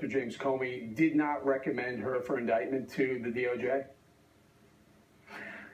Director James Comey did not recommend her for indictment to the DOJ?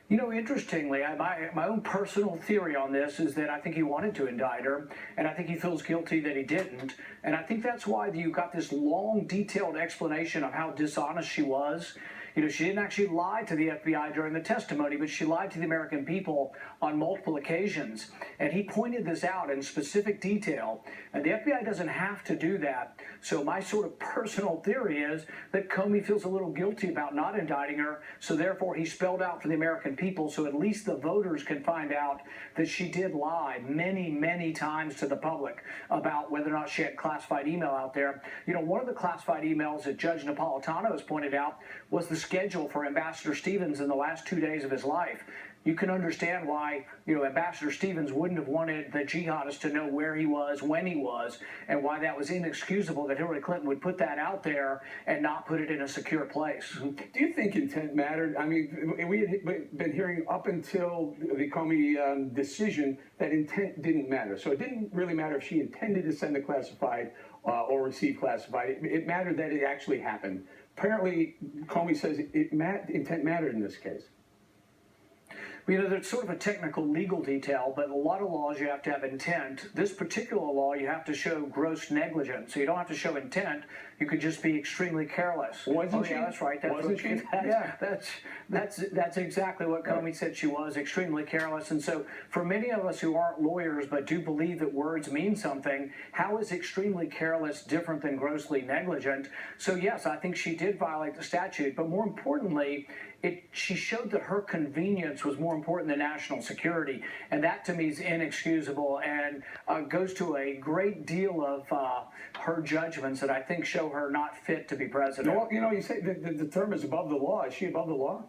You know, interestingly, my own personal theory on this is that I think he wanted to indict her, and I think he feels guilty that he didn't. And I think that's why you got this long, detailed explanation of how dishonest she was. You know, she didn't actually lie to the FBI during the testimony, but she lied to the American people on multiple occasions. And he pointed this out in specific detail. And the FBI doesn't have to do that. So my sort of personal theory is that Comey feels a little guilty about not indicting her. So therefore, he spelled out for the American people so at least the voters can find out that she did lie many, many times to the public about whether or not she had classified email out there. You know, one of the classified emails that Judge Napolitano has pointed out was the schedule for Ambassador Stevens in the last 2 days of his life. You can understand why, you know, Ambassador Stevens wouldn't have wanted the jihadist to know where he was, when he was, and why that was inexcusable that Hillary Clinton would put that out there and not put it in a secure place. Do you think intent mattered? I mean, we had been hearing up until the Comey decision that intent didn't matter. So it didn't really matter if she intended to send the classified or receive classified. It mattered that it actually happened. Apparently, Comey says intent mattered in this case. You know, there's sort of a technical legal detail, but a lot of laws you have to have intent. This particular law, you have to show gross negligence. So you don't have to show intent. You could just be extremely careless. Wasn't she? Yeah, that's right. Wasn't she? That's exactly what Comey said she was, extremely careless. And so for many of us who aren't lawyers but do believe that words mean something, how is extremely careless different than grossly negligent? So yes, I think she did violate the statute, but more importantly, she showed that her convenience was more important than national security, and that to me is inexcusable and goes to a great deal of her judgments that I think show her not fit to be president. Well, you know, you say the term is above the law. Is she above the law?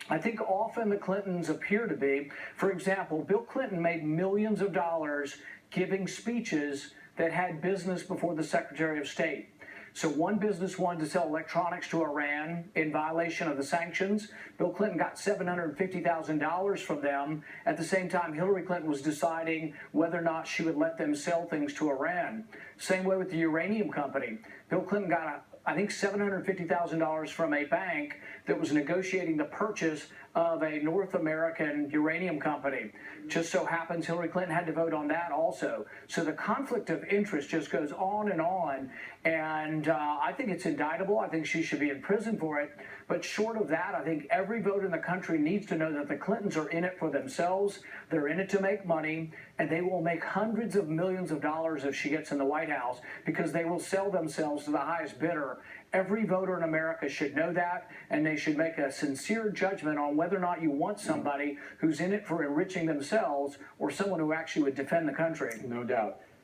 I think often the Clintons appear to be. For example, Bill Clinton made millions of dollars giving speeches that had business before the Secretary of State. So one business wanted to sell electronics to Iran in violation of the sanctions. Bill Clinton got $750,000 from them. At the same time, Hillary Clinton was deciding whether or not she would let them sell things to Iran. Same way with the uranium company. Bill Clinton got, I think, $750,000 from a bank that was negotiating the purchase of a North American uranium company. Just so happens Hillary Clinton had to vote on that also. So the conflict of interest just goes on, and I think it's indictable. I think she should be in prison for it. But short of that, I think every voter in the country needs to know that the Clintons are in it for themselves. They're in it to make money, and they will make hundreds of millions of dollars if she gets in the White House because they will sell themselves to the highest bidder. Every voter in America should know that, and they should make a sincere judgment on whether or not you want somebody who's in it for enriching themselves or someone who actually would defend the country. No doubt.